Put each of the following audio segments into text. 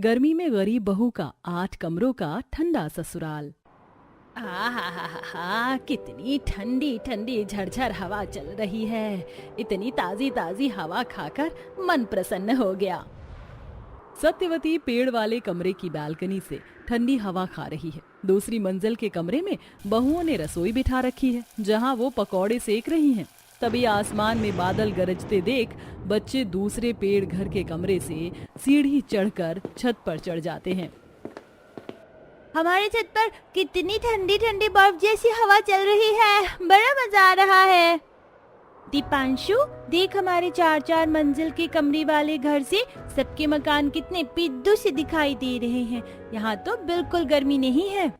गर्मी में गरीब बहू का 8 कमरों का ठंडा ससुराल। कितनी ठंडी ठंडी झरझर हवा चल रही है। इतनी ताजी ताजी हवा खाकर मन प्रसन्न हो गया। सत्यवती पेड़ वाले कमरे की बालकनी से ठंडी हवा खा रही है। दूसरी मंजिल के कमरे में बहुओं ने रसोई बिठा रखी है, जहां वो पकौड़े सेक रही हैं। तभी आसमान में बादल गरजते देख बच्चे दूसरे पेड़ घर के कमरे से सीढ़ी चढ़कर छत पर चढ़ जाते हैं। हमारे छत पर कितनी ठंडी ठंडी बर्फ जैसी हवा चल रही है, बड़ा मजा आ रहा है। दीपांशु, देख हमारे 4-4 मंजिल के कमरे वाले घर से सबके मकान कितने पिद्दू से दिखाई दे रहे हैं। यहाँ तो बिल्कुल गर्मी नहीं है।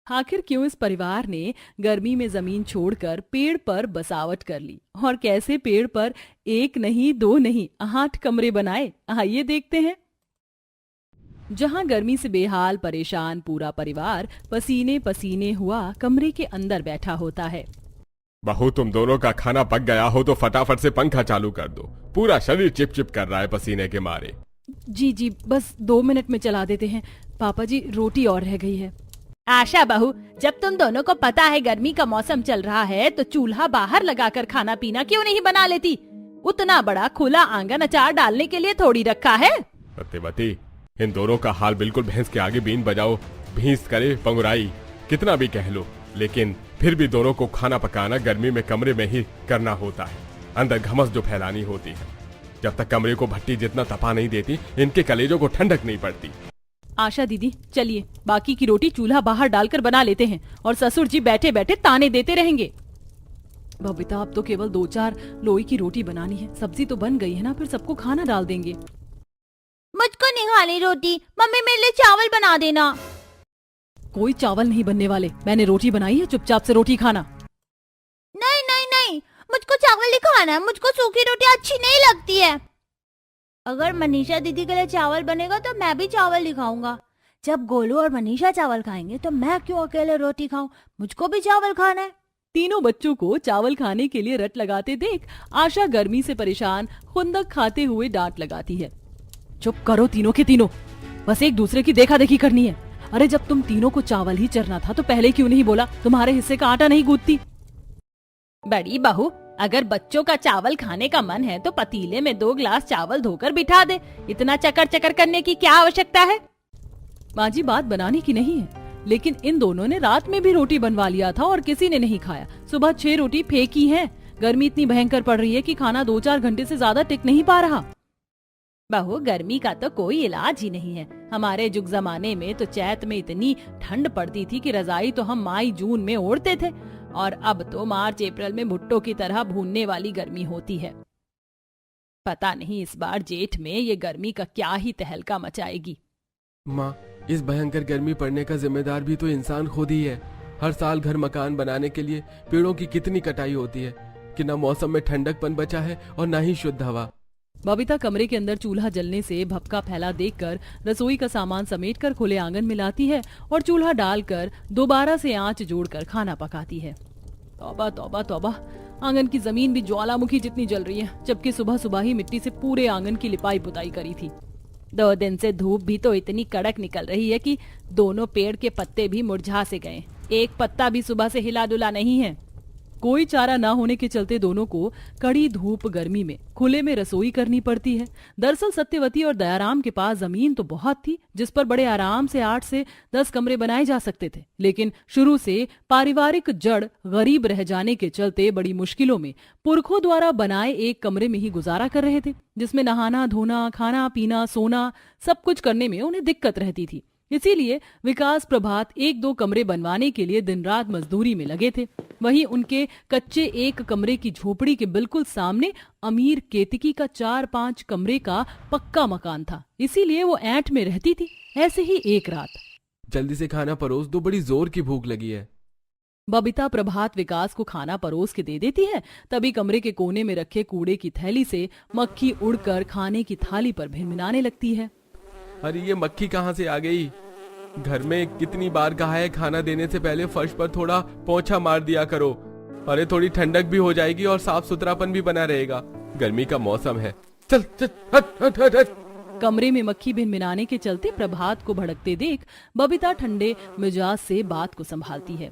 आखिर क्यों इस परिवार ने गर्मी में जमीन छोड़कर पेड़ पर बसावट कर ली, और कैसे पेड़ पर 1 नहीं 2 नहीं 8 कमरे बनाए, आइए देखते हैं। जहां गर्मी से बेहाल परेशान पूरा परिवार पसीने पसीने हुआ कमरे के अंदर बैठा होता है। बहू, तुम दोनों का खाना पक गया हो तो फटाफट से पंखा चालू कर दो। पूरा शरीर चिप चिप कर रहा है पसीने के मारे। जी बस 2 मिनट में चला देते हैं। पापा जी, रोटी और रह गई है। आशा बहू, जब तुम दोनों को पता है गर्मी का मौसम चल रहा है तो चूल्हा बाहर लगाकर खाना पीना क्यों नहीं बना लेती? उतना बड़ा खुला आंगन अचार डालने के लिए थोड़ी रखा है। सत्यवती, इन दोनों का हाल बिल्कुल भैंस के आगे बीन बजाओ भैंस करे पंगुराई, कितना भी कह लो, लेकिन फिर भी दोनों को खाना पकाना गर्मी में कमरे में ही करना होता है। अंदर घमस जो फैलानी होती है। जब तक कमरे को भट्टी जितना तपा नहीं देती, इनके कलेजों को ठंडक नहीं पड़ती। आशा दीदी, चलिए बाकी की रोटी चूल्हा बाहर डालकर बना लेते हैं और ससुर जी बैठे बैठे ताने देते रहेंगे। बबीता, अब तो केवल 2-4 लोई की रोटी बनानी है। सब्जी तो बन गई है ना, फिर सबको खाना डाल देंगे। मुझको नहीं खानी रोटी, मम्मी मेरे लिए चावल बना देना। कोई चावल नहीं बनने वाले, मैंने रोटी बनाई है, चुपचाप से रोटी खाना। नहीं नहीं नहीं, मुझको चावल नहीं खाना है। मुझको सूखी रोटी अच्छी नहीं लगती है। अगर मनीषा दीदी के लिए चावल बनेगा तो मैं भी चावल ही खाऊंगा। जब गोलू और मनीषा चावल खाएंगे तो मैं क्यों अकेले रोटी खाऊं? मुझको भी चावल खाना है। तीनों बच्चों को चावल खाने के लिए रट लगाते देख आशा गर्मी से परेशान खुंदक खाते हुए डांट लगाती है। चुप करो तीनों के तीनों, बस एक दूसरे की देखा देखी करनी है। अरे जब तुम तीनों को चावल ही चरना था तो पहले क्यों नहीं बोला? तुम्हारे हिस्से का आटा नहीं गूंथती। बड़ी बहू, अगर बच्चों का चावल खाने का मन है तो पतीले में 2 गिलास चावल धोकर बिठा दे। इतना चकर चकर करने की क्या आवश्यकता है? माँ जी, बात बनाने की नहीं है, लेकिन इन दोनों ने रात में भी रोटी बनवा लिया था और किसी ने नहीं खाया। सुबह 6 रोटी फेंकी है। गर्मी इतनी भयंकर पड़ रही है कि खाना 2-4 घंटे से ज्यादा टिक नहीं पा रहा। बहू, गर्मी का तो कोई इलाज ही नहीं है। हमारे जुग जमाने में तो चैत में इतनी ठंड पड़ती थी कि रजाई तो हम मई जून में ओढ़ते थे, और अब तो मार्च अप्रैल में भुट्टो की तरह भूनने वाली गर्मी होती है। पता नहीं इस बार जेठ में ये गर्मी का क्या ही तहलका मचाएगी। माँ, इस भयंकर गर्मी पड़ने का जिम्मेदार भी तो इंसान खुद ही है। हर साल घर मकान बनाने के लिए पेड़ों की कितनी कटाई होती है कि न मौसम में ठंडकपन बचा है और न ही शुद्ध हवा। बबीता कमरे के अंदर चूल्हा जलने से भपका फैला देखकर रसोई का सामान समेटकर खुले आंगन में लाती है और चूल्हा डालकर दोबारा से आंच जोड़कर खाना पकाती है। तौबा तौबा तौबा, आंगन की जमीन भी ज्वालामुखी जितनी जल रही है, जबकि सुबह सुबह ही मिट्टी से पूरे आंगन की लिपाई पुताई करी थी। 2 दिन से धूप भी तो इतनी कड़क निकल रही है कि दोनों पेड़ के पत्ते भी मुरझा से गए। एक पत्ता भी सुबह से हिला डुला नहीं है। कोई चारा ना होने के चलते दोनों को कड़ी धूप गर्मी में खुले में रसोई करनी पड़ती है। दरअसल सत्यवती और दयाराम के पास जमीन तो बहुत थी, जिस पर बड़े आराम से 8 से 10 कमरे बनाए जा सकते थे, लेकिन शुरू से पारिवारिक जड़ गरीब रह जाने के चलते बड़ी मुश्किलों में पुरखों द्वारा बनाए एक कमरे में ही गुजारा कर रहे थे, जिसमें नहाना धोना खाना पीना सोना सब कुछ करने में उन्हें दिक्कत रहती थी। इसीलिए विकास प्रभात 1-2 कमरे बनवाने के लिए दिन रात मजदूरी में लगे थे। वहीं उनके कच्चे 1 कमरे की झोपड़ी के बिल्कुल सामने अमीर केतकी का 4-5 कमरे का पक्का मकान था, इसीलिए वो ऐंठ में रहती थी। ऐसे ही एक रात, जल्दी से खाना परोस दो, बड़ी जोर की भूख लगी है। बबीता प्रभात विकास को खाना परोस के दे देती है। तभी कमरे के कोने में रखे कूड़े की थैली से मक्खी उड़कर खाने की थाली पर भिनभिनाने लगती है। अरे ये मक्खी कहाँ से आ गई? घर में कितनी बार कहा है खाना देने से पहले फर्श पर थोड़ा पोंछा मार दिया करो। अरे थोड़ी ठंडक भी हो जाएगी और साफ सुथरापन भी बना रहेगा। गर्मी का मौसम है। चल चल हट हट हट हट। कमरे में मक्खी भिनभिनाने के चलते प्रभात को भड़कते देख बबीता ठंडे मिजाज से बात को संभालती है।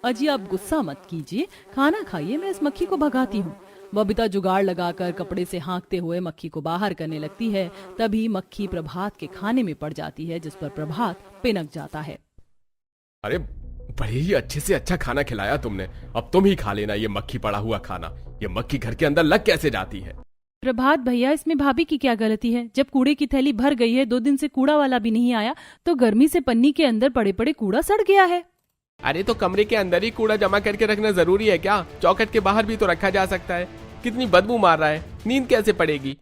अजी आप गुस्सा मत कीजिए, खाना खाइए, मैं इस मक्खी को भगाती हूँ। बबीता जुगाड़ लगाकर कपड़े से हाँकते हुए मक्खी को बाहर करने लगती है। तभी मक्खी प्रभात के खाने में पड़ जाती है, जिस पर प्रभात पिनक जाता है। अरे बड़े ही अच्छे से अच्छा खाना खिलाया तुमने, अब तुम ही खा लेना ये मक्खी पड़ा हुआ खाना। ये मक्खी घर के अंदर लग कैसे जाती है? प्रभात भैया, इसमें भाभी की क्या गलती है? जब कूड़े की थैली भर गई है, 2 दिन से कूड़ा वाला भी नहीं आया, तो गर्मी से पन्नी के अंदर पड़े पड़े कूड़ा सड़ गया है। अरे तो कमरे के अंदर ही कूड़ा जमा करके रखना जरूरी है क्या? चौखट के बाहर भी तो रखा जा सकता है। कितनी बदबू मार रहा है, नींद कैसे पड़ेगी?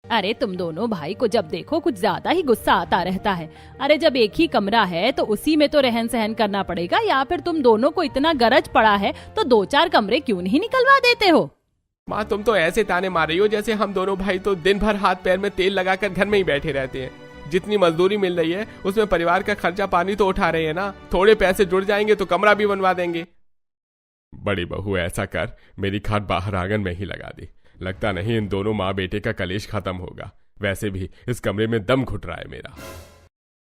अरे तुम दोनों भाई को जब देखो कुछ ज्यादा ही गुस्सा आता रहता है। अरे जब एक ही कमरा है तो उसी में तो रहन सहन करना पड़ेगा, या फिर तुम दोनों को इतना गरज पड़ा है तो 2-4 कमरे क्यों नहीं निकलवा देते हो? माँ तुम तो ऐसे ताने मार रही हो जैसे हम दोनों भाई तो दिन भर हाथ पैर में तेल लगाकर घर में ही बैठे रहते हैं। जितनी मजदूरी मिल रही है उसमें परिवार का खर्चा पानी तो उठा रहे हैं ना। थोड़े पैसे जुड़ जाएंगे तो कमरा भी बनवा देंगे। बड़ी बहू ऐसा कर, मेरी खाट बाहर आंगन में ही लगा दी। लगता नहीं इन दोनों माँ बेटे का कलेश खत्म होगा। वैसे भी इस कमरे में दम घुट रहा है मेरा।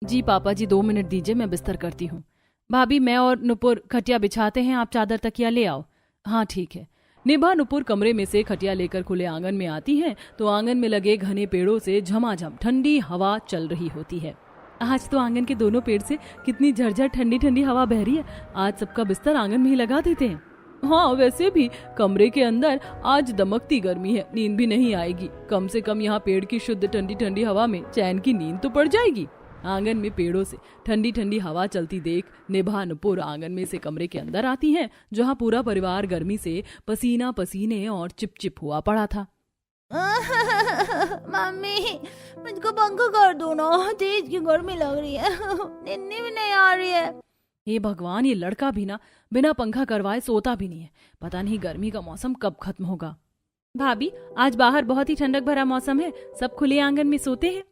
जी पापा जी 2 मिनट दीजिए, मैं बिस्तर करती हूँ। भाभी मैं और नुपुर खटिया बिछाते हैं, आप चादर तकिया ले आओ। हाँ ठीक है। निभा नुपुर कमरे में से खटिया लेकर खुले आंगन में आती हैं तो आंगन में लगे घने पेड़ों से झमाझम ठंडी हवा चल रही होती है। आज तो आंगन के दोनों पेड़ से कितनी झरझर ठंडी ठंडी हवा बह रही है। आज सबका बिस्तर आंगन में ही लगा देते हैं। हाँ वैसे भी कमरे के अंदर आज दमकती गर्मी है, नींद भी नहीं आएगी। कम से कम यहाँ पेड़ की शुद्ध ठंडी ठंडी हवा में चैन की नींद तो पड़ जाएगी। आंगन में पेड़ों से ठंडी ठंडी हवा चलती देख निभा नुपुर आंगन में से कमरे के अंदर आती हैं, जहाँ पूरा परिवार गर्मी से पसीना पसीने और चिपचिप हुआ पड़ा था। मम्मी मुझको पंखा कर दो ना, तेज की गर्मी लग रही है, नींद भी नहीं आ रही है। हे भगवान, ये लड़का भी ना बिना पंखा करवाए सोता भी नहीं है। पता नहीं गर्मी का मौसम कब खत्म होगा। भाभी आज बाहर बहुत ही ठंडक भरा मौसम है, सब खुले आंगन में सोते हैं।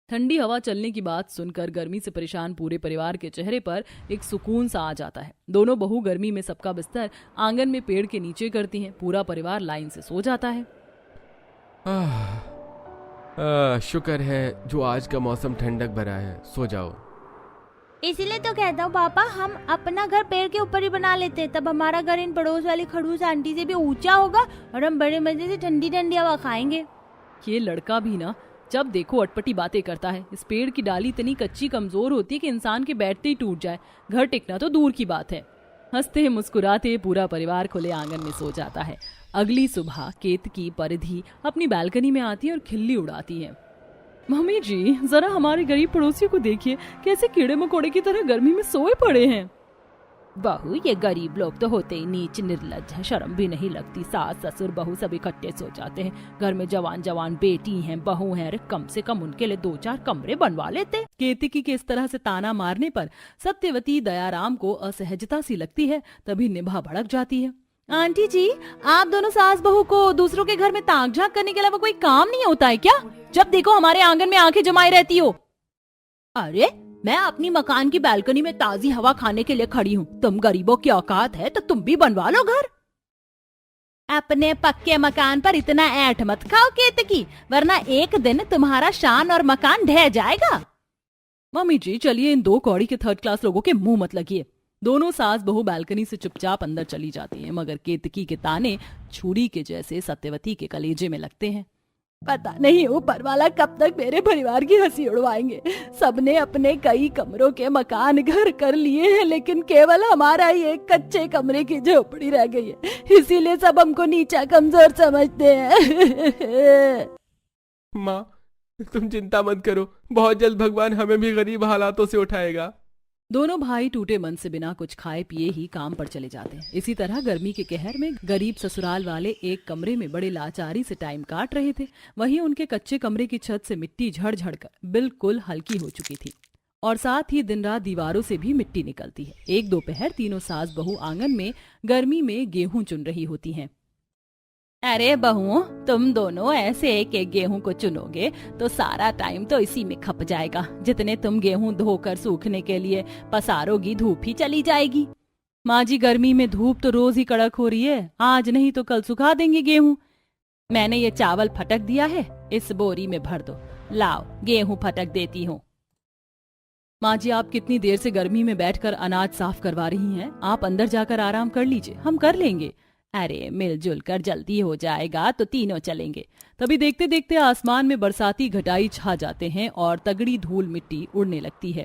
ठंडी हवा चलने की बात सुनकर गर्मी से परेशान पूरे परिवार के चेहरे पर एक सुकून सा आ जाता है। दोनों बहू गर्मी में सबका बिस्तर आंगन में पेड़ के नीचे करती हैं। पूरा परिवार लाइन से सो जाता है। शुक्र है जो आज का मौसम ठंडक भरा है, सो जाओ। इसीलिए तो कहता हूँ पापा, हम अपना घर पेड़ के ऊपर ही बना लेते हैं, तब हमारा घर इन पड़ोस वाली खड़ूस आंटी से भी ऊंचा होगा और हम बड़े मजे से ठंडी ठंडी हवा खाएंगे। ये लड़का भी ना जब देखो अटपटी बातें करता है। इस पेड़ की डाली इतनी कच्ची कमजोर होती है कि इंसान के बैठते ही टूट जाए, घर टिकना तो दूर की बात है। हंसते मुस्कुराते पूरा परिवार खुले आंगन में सो जाता है। अगली सुबह केतकी परिधि अपनी बालकनी में आती है और खिल्ली उड़ाती है। मम्मी जी जरा हमारे गरीब पड़ोसियों को देखिए, कैसे कीड़े मकोड़े की तरह गर्मी में सोए पड़े हैं। बहू ये गरीब लोग तो होते ही नीच निर्लज्ज है, शर्म भी नहीं लगती। सास ससुर बहू सब इकट्ठे सो जाते हैं। घर में जवान जवान बेटी हैं, बहू हैं, अरे कम से कम उनके लिए 2-4 कमरे बनवा लेते। केतकी के इस तरह से ताना मारने पर सत्यवती दयाराम को असहजता सी लगती है। तभी निभा भड़क जाती है। आंटी जी आप दोनों सास बहू को दूसरों के घर में ताक झांक करने के अलावा कोई काम नहीं होता है क्या? जब देखो हमारे आंगन में आंखें जमाए रहती हो। अरे मैं अपनी मकान की बालकनी में ताजी हवा खाने के लिए खड़ी हूँ, तुम गरीबों की औकात है तो तुम भी बनवा लो घर। अपने पक्के मकान पर इतना ऐठ मत खाओ केतकी, वरना एक दिन तुम्हारा शान और मकान ढह जाएगा। मम्मी जी चलिए इन 2 कौड़ी के 3rd क्लास लोगों के मुंह मत लगिए। दोनों सास बहू बालकनी से चुपचाप अंदर चली जाती हैं, मगर केतकी के ताने छुरी के जैसे सत्यवती के कलेजे में लगते हैं। पता नहीं ऊपर वाला कब तक मेरे परिवार की हंसी उड़वाएंगे। सबने अपने कई कमरों के मकान घर कर लिए हैं, लेकिन केवल हमारा ही एक कच्चे कमरे की झोपड़ी रह गई है। इसीलिए सब हमको नीचा कमजोर समझते हैं। माँ तुम चिंता मत करो, बहुत जल्द भगवान हमें भी गरीब हालातों से उठाएगा। दोनों भाई टूटे मन से बिना कुछ खाए पिए ही काम पर चले जाते हैं। इसी तरह गर्मी के कहर में गरीब ससुराल वाले एक कमरे में बड़े लाचारी से टाइम काट रहे थे। वहीं उनके कच्चे कमरे की छत से मिट्टी झड़ झड़ कर बिल्कुल हल्की हो चुकी थी और साथ ही दिन रात दीवारों से भी मिट्टी निकलती है। एक दोपहर तीनों सास बहू आंगन में गर्मी में गेहूं चुन रही होती हैं। अरे बहुओं तुम दोनों ऐसे एक एक गेहूं को चुनोगे तो सारा टाइम तो इसी में खप जाएगा। जितने तुम गेहूं धोकर सूखने के लिए पसारोगी धूप ही चली जाएगी। माँ जी गर्मी में धूप तो रोज ही कड़क हो रही है, आज नहीं तो कल सुखा देंगे गेहूं। मैंने ये चावल फटक दिया है, इस बोरी में भर दो लाओ गेहूं फटक देती हूँ। माँ जी, आप कितनी देर से गर्मी में बैठकर अनाज साफ करवा रही हैं? आप अंदर जाकर आराम कर लीजिए, हम कर लेंगे। अरे मिलजुल कर जल्दी हो जाएगा तो तीनों चलेंगे। तभी देखते देखते आसमान में बरसाती घटाई छा जाते हैं और तगड़ी धूल मिट्टी उड़ने लगती है।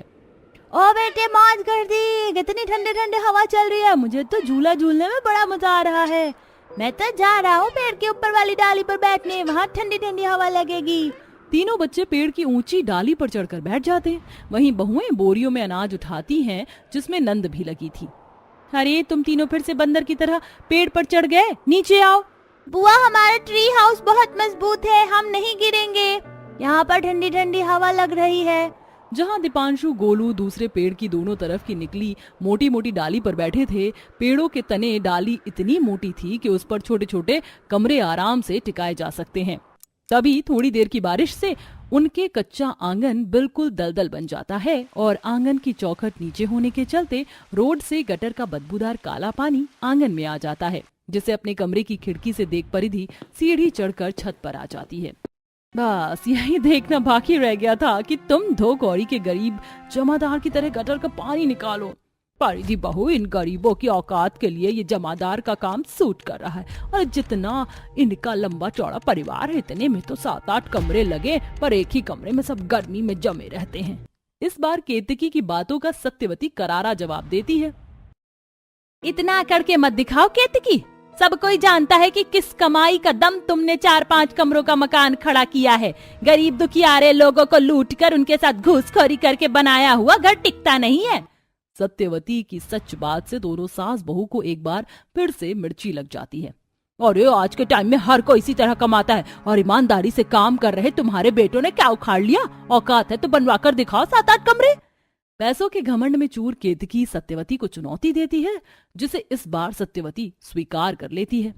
ओ बेटे, मौज कर दी, कितनी ठंडे ठंडे हवा चल रही है। मुझे तो झूला झूलने में बड़ा मजा आ रहा है। मैं तो जा रहा हूँ पेड़ के ऊपर वाली डाली पर बैठने, वहाँ ठंडी ठंडी हवा लगेगी। तीनों बच्चे पेड़ की ऊंची डाली पर चढ़कर बैठ जाते हैं। वहीं बहुएं बोरियों में अनाज उठाती हैं, जिसमें नंद भी लगी थी। अरे तुम तीनों फिर से बंदर की तरह पेड़ पर चढ़ गए, नीचे आओ। बुआ, हमारा ट्री हाउस बहुत मजबूत है, हम नहीं गिरेंगे। यहाँ पर ठंडी ठंडी हवा लग रही है। जहाँ दीपांशु गोलू दूसरे पेड़ की दोनों तरफ की निकली मोटी मोटी डाली पर बैठे थे, पेड़ों के तने डाली इतनी मोटी थी कि उस पर छोटे छोटे कमरे आराम से टिकाए जा सकते हैं। तभी थोड़ी देर की बारिश से उनके कच्चा आंगन बिल्कुल दलदल बन जाता है और आंगन की चौखट नीचे होने के चलते रोड से गटर का बदबूदार काला पानी आंगन में आ जाता है, जिसे अपने कमरे की खिड़की से देख परिधि सीढ़ी चढ़कर छत पर आ जाती है। बस यही देखना बाकी रह गया था कि तुम दो कौड़ी के गरीब जमादार की तरह गटर का पानी निकालो। परिधि बहू, इन गरीबों की औकात के लिए ये जमादार का काम सूट कर रहा है। और जितना इनका लंबा चौड़ा परिवार है, इतने में तो 7-8 कमरे लगे, पर एक ही कमरे में सब गर्मी में जमे रहते हैं। इस बार केतकी की बातों का सत्यवती करारा जवाब देती है। इतना करके मत दिखाओ केतकी, सब कोई जानता है कि किस कमाई का दम तुमने 4-5 कमरों का मकान खड़ा किया है। गरीब दुखियारे लोगों को लूट कर उनके साथ घूसखोरी करके बनाया हुआ घर टिकता नहीं है। सत्यवती की सच बात से दोनों सास बहू को एक बार फिर से मिर्ची लग जाती है। और ये आज के टाइम में हर कोई इसी तरह कमाता है, और ईमानदारी से काम कर रहे तुम्हारे बेटों ने क्या उखाड़ लिया? औकात है तो बनवा कर दिखाओ 7-8 कमरे। पैसों के घमंड में चूर केतकी सत्यवती को चुनौती देती है, जिसे इस बार सत्यवती स्वीकार कर लेती है।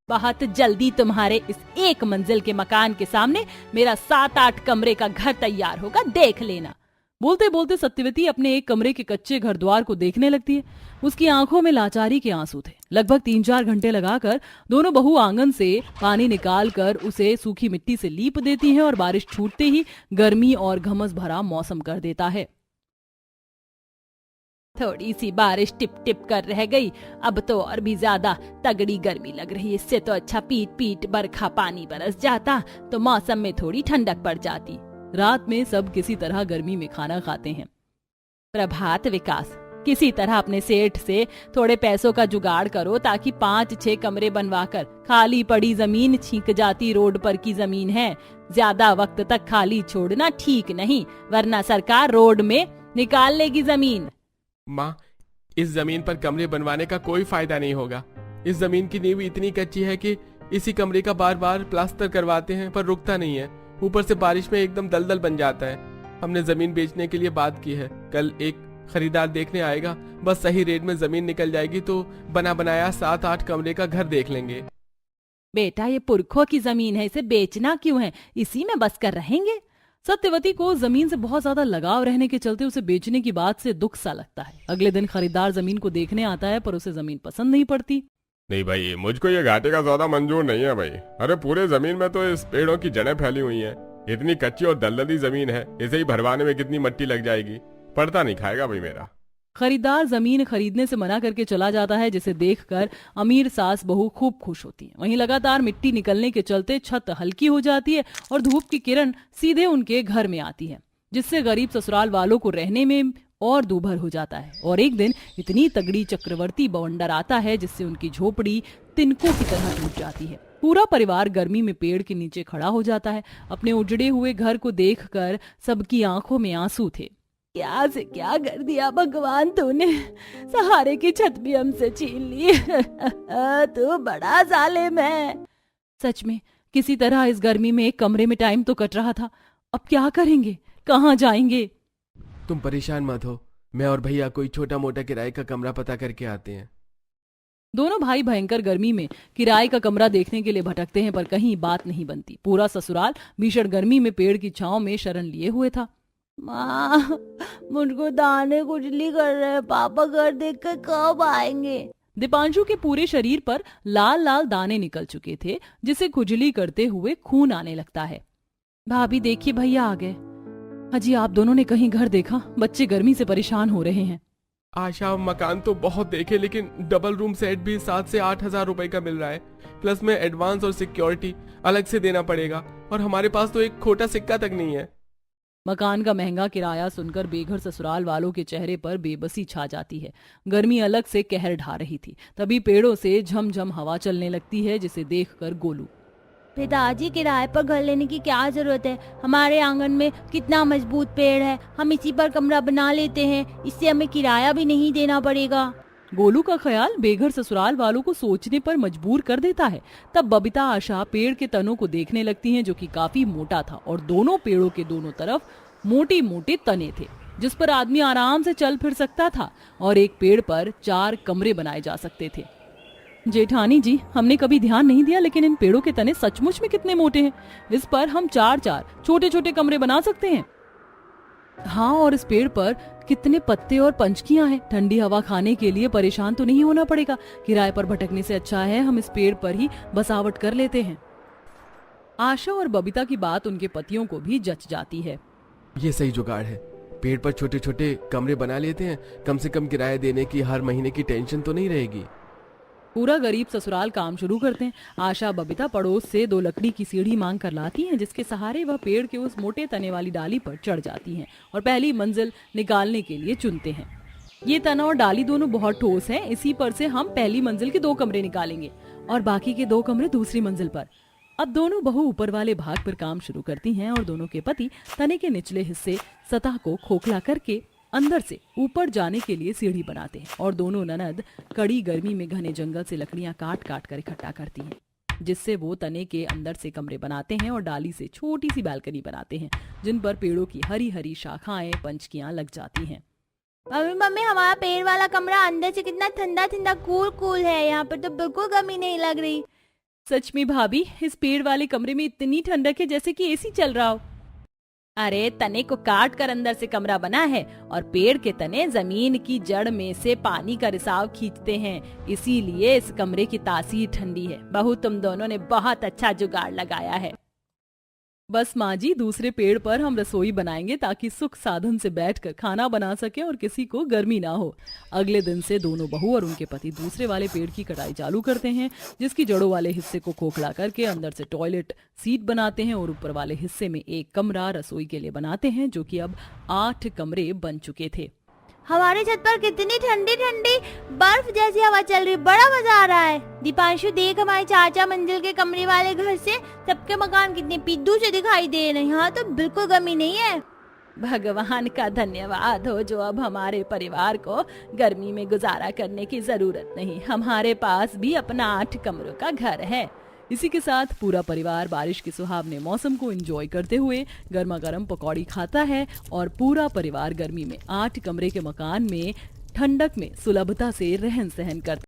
बहुत जल्दी तुम्हारे इस एक मंजिल के मकान के सामने मेरा 7-8 कमरे का घर तैयार होगा, देख लेना। बोलते बोलते सत्यवती अपने एक कमरे के कच्चे घर द्वार को देखने लगती है। उसकी आंखों में लाचारी के आंसू थे। लगभग 3-4 घंटे लगाकर दोनों बहू आंगन से पानी निकाल कर उसे सूखी मिट्टी से लीप देती हैं और बारिश छूटते ही गर्मी और घमस भरा मौसम कर देता है। थोड़ी सी बारिश टिप टिप कर रह गई, अब तो और भी ज्यादा तगड़ी गर्मी लग रही है। इससे तो अच्छा पीट पीट बरखा पानी बरस जाता तो मौसम में थोड़ी ठंडक पड़ जाती। रात में सब किसी तरह गर्मी में खाना खाते हैं। प्रभात विकास, किसी तरह अपने सेठ से थोड़े पैसों का जुगाड़ करो ताकि 5-6 कमरे बनवाकर खाली पड़ी जमीन छींक जाती रोड पर की जमीन है, ज्यादा वक्त तक खाली छोड़ना ठीक नहीं, वरना सरकार रोड में निकाल लेगी जमीन। माँ, इस जमीन पर कमरे बनवाने का कोई फायदा नहीं होगा। इस जमीन की नींव इतनी कच्ची है कि इसी कमरे का बार बार प्लास्टर करवाते हैं पर रुकता नहीं है। ऊपर से बारिश में एकदम दलदल बन जाता है। हमने जमीन बेचने के लिए बात की है, कल एक खरीदार देखने आएगा, बस सही रेट में जमीन निकल जाएगी तो बना बनाया 7-8 कमरे का घर देख लेंगे। बेटा, ये पुरखों की जमीन है, इसे बेचना क्यों है? इसी में बस कर रहेंगे। सत्यवती को जमीन से बहुत ज्यादा लगाव रहने के चलते उसे बेचने की बात से दुख सा लगता है। अगले दिन खरीदार जमीन को देखने आता है, पर उसे जमीन पसंद नहीं पड़ती। नहीं भाई, मुझको ये घाटे का सौदा मंजूर नहीं है भाई। अरे पूरे जमीन में तो इस पेड़ों की जड़ें फैली हुई हैं। इतनी कच्ची और दलदली जमीन है, इसे ही भरवाने में कितनी मिट्टी लग जाएगी, पड़ता नहीं खाएगा भाई मेरा। खरीदार जमीन खरीदने से मना करके चला जाता है, जिसे देखकर अमीर सास बहू खूब खुश होती है। वहीं लगातार मिट्टी निकलने के चलते छत हल्की हो जाती है और धूप की किरण सीधे उनके घर में आती है, जिससे गरीब ससुराल वालों को रहने में और दूभर हो जाता है। और एक दिन इतनी तगड़ी चक्रवर्ती बवंडर आता है जिससे उनकी झोपड़ी तिनकों की तरह टूट जाती है। पूरा परिवार गर्मी में पेड़ के नीचे खड़ा हो जाता है। अपने उजड़े हुए घर को देखकर सबकी आंखों में आंसू थे। क्या से क्या कर दिया भगवान तूने, सहारे की छत भी हमसे छीन ली। तू बड़ा जालिम है। सच में किसी तरह इस गर्मी में एक कमरे में टाइम तो कट रहा था। अब क्या करेंगे, कहाँ जाएंगे? तुम परेशान मत हो, मैं और भैया कोई छोटा मोटा किराए का कमरा पता करके आते हैं। दोनों भाई भयंकर गर्मी में किराए का कमरा देखने के लिए भटकते हैं, पर कहीं बात नहीं बनती। पूरा ससुराल भीषण गर्मी में पेड़ की छांव में शरण लिए हुए था। माँ, मुझको दाने खुजली कर रहे हैं, पापा घर देखकर कब आएंगे? दीपांशु के पूरे शरीर पर लाल लाल दाने निकल चुके थे, जिसे खुजली करते हुए खून आने लगता है। भाभी देखिए भैया आ गए। अजी आप दोनों ने कहीं घर देखा? बच्चे गर्मी से परेशान हो रहे हैं। आशा, मकान तो बहुत देखे लेकिन डबल रूम सेट भी 7 से 8 हजार रुपए का मिल रहा है, प्लस में एडवांस और सिक्योरिटी अलग से देना पड़ेगा, और हमारे पास तो एक खोटा सिक्का तक नहीं है। मकान का महंगा किराया सुनकर बेघर ससुराल वालों के चेहरे पर बेबसी छा जाती है। गर्मी अलग से कहर ढा रही थी। तभी पेड़ों से झमझम हवा चलने लगती है, जिसे देखकर गोलू, पिताजी किराए पर घर लेने की क्या जरूरत है? हमारे आंगन में कितना मजबूत पेड़ है, हम इसी पर कमरा बना लेते हैं, इससे हमें किराया भी नहीं देना पड़ेगा। गोलू का ख्याल बेघर ससुराल वालों को सोचने पर मजबूर कर देता है। तब बबीता आशा पेड़ के तनों को देखने लगती हैं, जो कि काफी मोटा था और दोनों पेड़ों के दोनों तरफ मोटे मोटे तने थे, जिस पर आदमी आराम से चल फिर सकता था, और एक पेड़ पर 4 कमरे बनाए जा सकते थे। जेठानी जी, हमने कभी ध्यान नहीं दिया, लेकिन इन पेड़ों के तने सचमुच में कितने मोटे हैं। इस पर हम 4-4 छोटे छोटे कमरे बना सकते हैं। हाँ, और इस पेड़ पर कितने पत्ते और पंचकियां हैं। ठंडी हवा खाने के लिए परेशान तो नहीं होना पड़ेगा। किराए पर भटकने से अच्छा है हम इस पेड़ पर ही बसावट कर लेते हैं। आशा और बबीता की बात उनके पतियों को भी जच जाती है। ये सही जुगाड़ है, पेड़ पर छोटे छोटे कमरे बना लेते हैं, कम से कम किराया देने की हर महीने की टेंशन तो नहीं रहेगी। पूरा गरीब ससुराल काम शुरू करते हैं। आशा बबीता पड़ोस से 2 लकड़ी की सीढ़ी मांग कर लाती हैं, जिसके सहारे वह पेड़ के उस मोटे तने वाली डाली पर चढ़ जाती हैं और पहली मंजिल निकालने के लिए चुनते हैं। ये तना और डाली दोनों बहुत ठोस हैं, इसी पर से हम पहली मंजिल के 2 कमरे निकालेंगे और बाकी के 2 कमरे दूसरी मंजिल पर। अब दोनों बहू ऊपर वाले भाग पर काम शुरू करती हैं और दोनों के पति तने के निचले हिस्से सतह को खोखला करके अंदर से ऊपर जाने के लिए सीढ़ी बनाते हैं, और दोनों ननद कड़ी गर्मी में घने जंगल से लकड़ियां काट काट कर इकट्ठा करती हैं, जिससे वो तने के अंदर से कमरे बनाते हैं और डाली से छोटी सी बालकनी बनाते हैं, जिन पर पेड़ों की हरी हरी शाखाएं पंचकियां लग जाती हैं। मम्मी, हमारा पेड़ वाला कमरा अंदर से कितना ठंडा ठंडा कूल है, यहाँ पर तो बिल्कुल गर्मी नहीं लग रही। सच में भाभी, इस पेड़ वाले कमरे में इतनी ठंडक है जैसे कि एसी चल रहा हो। अरे तने को काट कर अंदर से कमरा बना है, और पेड़ के तने जमीन की जड़ में से पानी का रिसाव खींचते हैं, इसीलिए इस कमरे की तासीर ठंडी है। बहू, तुम दोनों ने बहुत अच्छा जुगाड़ लगाया है। बस माँ जी, दूसरे पेड़ पर हम रसोई बनाएंगे ताकि सुख साधन से बैठकर खाना बना सके और किसी को गर्मी ना हो। अगले दिन से दोनों बहू और उनके पति दूसरे वाले पेड़ की कटाई चालू करते हैं, जिसकी जड़ों वाले हिस्से को खोखला करके अंदर से टॉयलेट सीट बनाते हैं और ऊपर वाले हिस्से में एक कमरा रसोई के लिए बनाते हैं, जो कि अब 8 कमरे बन चुके थे। हमारे छत पर कितनी ठंडी ठंडी बर्फ जैसी हवा चल रही, बड़ा मजा आ रहा है। दीपांशु, देख हमारे 4 मंजिल के कमरे वाले घर से सबके मकान कितने पिद्दू से दिखाई दे रहे हैं। यहाँ तो बिल्कुल गर्मी नहीं है। भगवान का धन्यवाद हो जो अब हमारे परिवार को गर्मी में गुजारा करने की जरूरत नहीं। हमारे पास भी अपना 8 कमरों का घर है। इसी के साथ पूरा परिवार बारिश के सुहावने मौसम को एंजॉय करते हुए गर्मा गर्म पकौड़ी खाता है, और पूरा परिवार गर्मी में 8 कमरे के मकान में ठंडक में सुलभता से रहन सहन करता है।